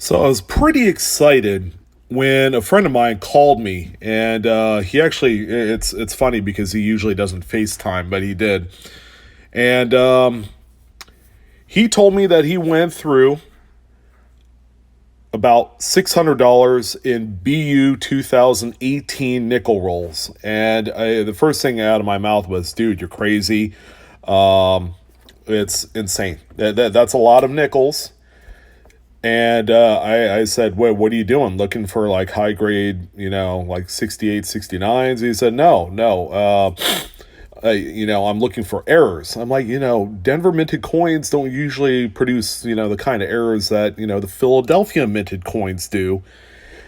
So I was pretty excited when a friend of mine called me, and he actually it's funny because he usually doesn't FaceTime, but he did, and he told me that he went through about $600 in BU 2018 nickel rolls, and the first thing out of my mouth was, "Dude, you're crazy. Um, it's insane. That's a lot of nickels." And I said, what are you doing? Looking for like high grade, like 68, 69s? He said, no. I'm looking for errors. I'm like, Denver minted coins don't usually produce, the kind of errors that, the Philadelphia minted coins do.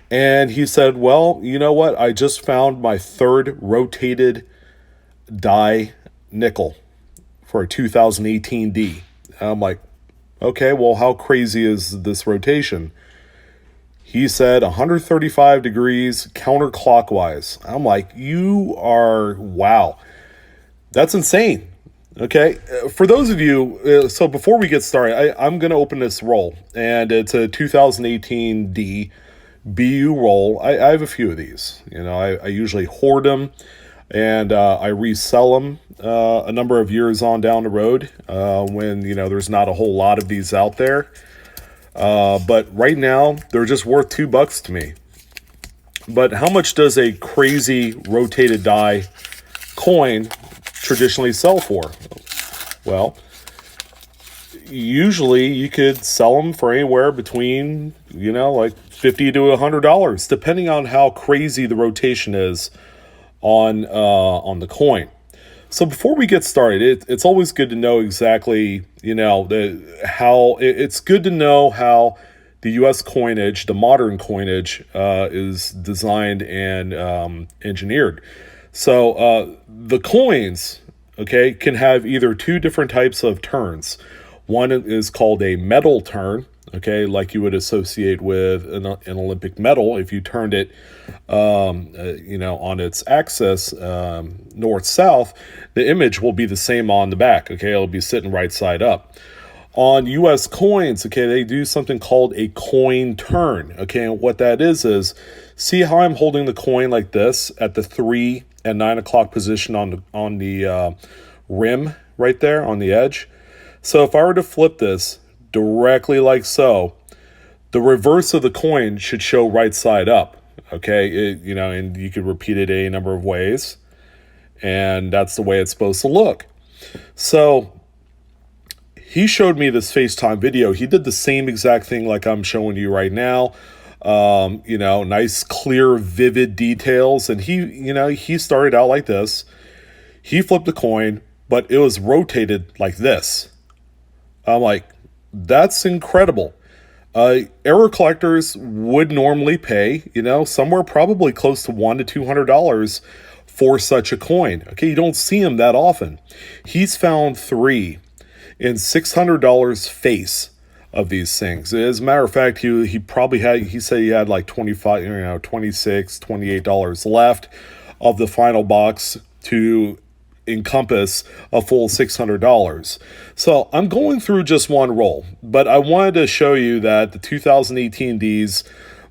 And he said, well, you know what? I just found my third rotated die nickel for a 2018 D. And I'm like, okay, well, how crazy is this rotation? He said 135 degrees counterclockwise. I'm like, wow, that's insane. Okay, for those of you, so before we get started, I'm going to open this roll, and it's a 2018 D BU roll. I have a few of these. I usually hoard them, and I resell them a number of years on down the road when there's not a whole lot of these out there. But right now they're just worth $2 to me. But how much does a crazy rotated die coin traditionally sell for? Well, usually you could sell them for anywhere between like $50 to $100, depending on how crazy the rotation is on the coin. So before we get started, it's always good to know exactly, it's good to know how the U.S. coinage, the modern coinage, is designed and engineered. So the coins, okay, can have either two different types of turns. One is called a medal turn, okay, like you would associate with an Olympic medal. If you turned it, on its axis, north-south, the image will be the same on the back, okay? It'll be sitting right side up. On U.S. coins, okay, they do something called a coin turn, okay? And what that is see how I'm holding the coin like this at the 3 and 9 o'clock position on the rim right there on the edge? So if I were to flip this directly like so, the reverse of the coin should show right side up. Okay, and you could repeat it a number of ways, and that's the way it's supposed to look. So he showed me this FaceTime video. He did the same exact thing like I'm showing you right now. Nice, clear, vivid details. And he started out like this. He flipped the coin, but it was rotated like this. I'm like, that's incredible. Error collectors would normally pay, somewhere probably close to $100 to $200 for such a coin. Okay, you don't see them that often. He's found 3 in $600 face of these things. As a matter of fact, he probably he said he had like 25, $26, $28 left of the final box to encompass a full $600. So I'm going through just one roll, but I wanted to show you that the 2018 Ds,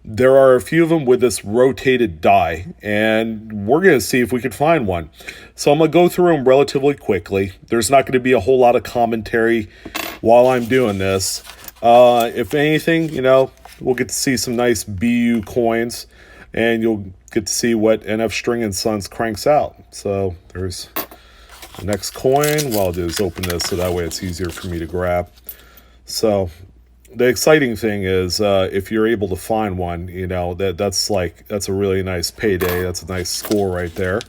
there are a few of them with this rotated die, and we're going to see if we can find one. So I'm going to go through them relatively quickly. There's not going to be a whole lot of commentary while I'm doing this. If anything, we'll get to see some nice BU coins, and you'll get to see what NF String and Sons cranks out. So there's the next coin. What I'll do is open this so that way it's easier for me to grab. So the exciting thing is if you're able to find one, that's a really nice payday. That's a nice score right there.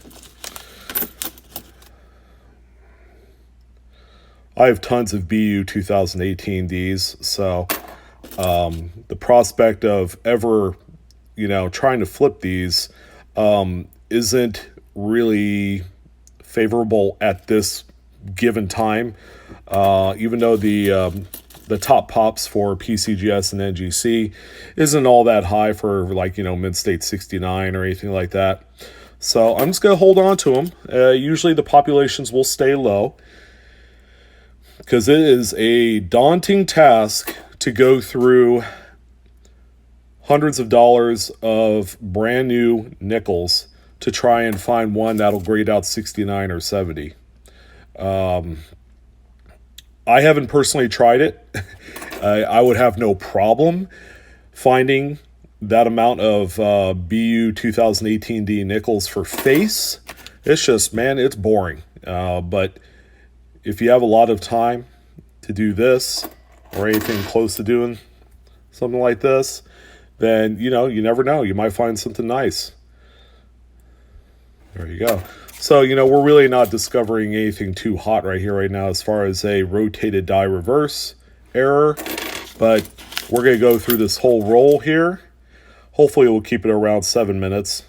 I have tons of BU 2018 Ds, so the prospect of ever, trying to flip these isn't really favorable at this given time, even though the top pops for PCGS and NGC isn't all that high for mid-state 69 or anything like that. So I'm just going to hold on to them. Usually the populations will stay low because it is a daunting task to go through hundreds of dollars of brand new nickels to try and find one that'll grade out 69 or 70. I haven't personally tried it. I would have no problem finding that amount of BU 2018D nickels for face. It's just, man, it's boring. But if you have a lot of time to do this or anything close to doing something like this, then, you never know. You might find something nice. There you go. So, we're really not discovering anything too hot right here right now as far as a rotated die reverse error. But we're going to go through this whole roll here. Hopefully we'll keep it around 7 minutes.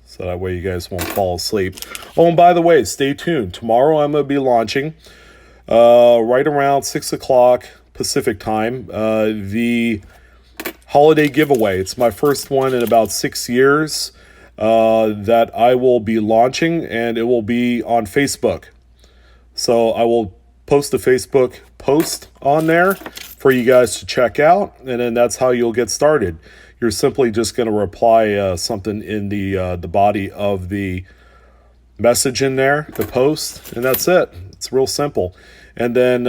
So that way you guys won't fall asleep. Oh, and by the way, stay tuned. Tomorrow I'm going to be launching right around 6 o'clock Pacific time the holiday giveaway. It's my first one in about 6 years that I will be launching, and it will be on Facebook. So I will post a Facebook post on there for you guys to check out, and then that's how you'll get started. You're simply just going to reply something in the body of the message in there, the post, and that's it. It's real simple. And then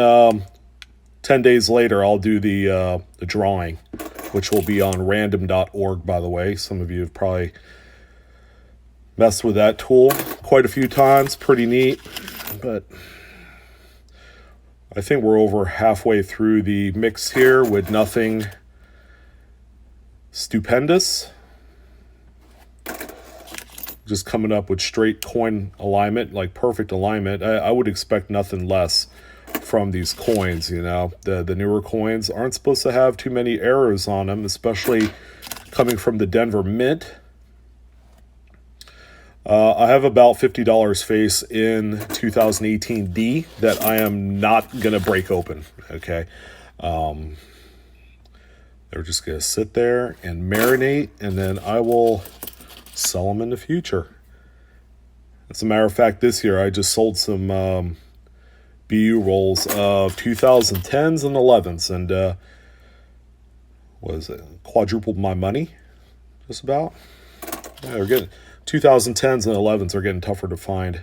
10 days later, I'll do the drawing, which will be on random.org, by the way. Some of you have probably messed with that tool quite a few times. Pretty neat. But I think we're over halfway through the mix here with nothing stupendous. Just coming up with straight coin alignment, like perfect alignment. I would expect nothing less from these coins. The newer coins aren't supposed to have too many errors on them, especially coming from the Denver Mint. I have about $50 face in 2018D that I am not going to break open, okay? They're just going to sit there and marinate, and then I will sell them in the future. As a matter of fact, this year I just sold some BU rolls of 2010s and 11s, and what is it? Quadrupled my money, just about. Yeah, we're getting 2010s and 11s are getting tougher to find.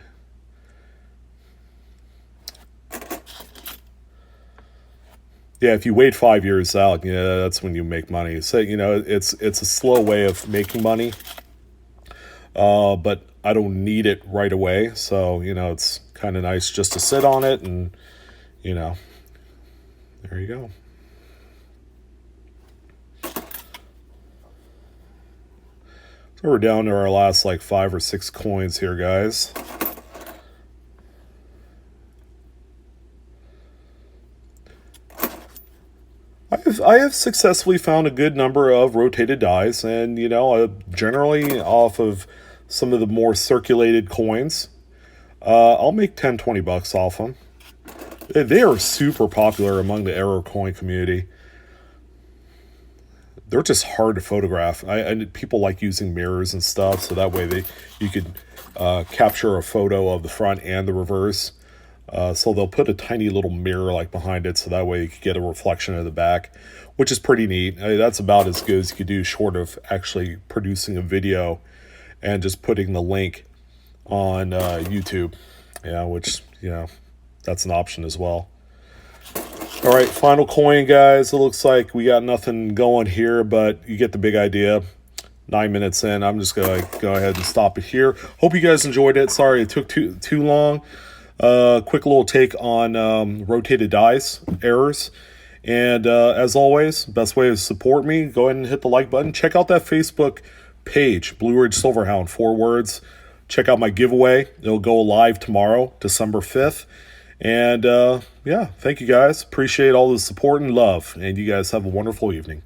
Yeah, if you wait 5 years out, that's when you make money. So, it's a slow way of making money, but I don't need it right away. So, it's kind of nice just to sit on it, and, there you go. So we're down to our last 5 or 6 coins here, guys. I have successfully found a good number of rotated dies, and generally off of some of the more circulated coins, I'll make 10, 20 bucks off them. They are super popular among the Arrow coin community. They're just hard to photograph. People like using mirrors and stuff, so that way you could capture a photo of the front and the reverse. So they'll put a tiny little mirror behind it, so that way you can get a reflection of the back, which is pretty neat. That's about as good as you could do, short of actually producing a video and just putting the link on YouTube. Yeah, which, that's an option as well. All right, final coin, guys. It looks like we got nothing going here, but you get the big idea. 9 minutes in, I'm just going to go ahead and stop it here. Hope you guys enjoyed it. Sorry it took too long. Quick little take on rotated dies errors. And as always, best way to support me, go ahead and hit the like button. Check out that Facebook page, Blue Ridge Silverhound, 4 words. Check out my giveaway. It'll go live tomorrow, December 5th. And yeah, thank you guys. Appreciate all the support and love. And you guys have a wonderful evening.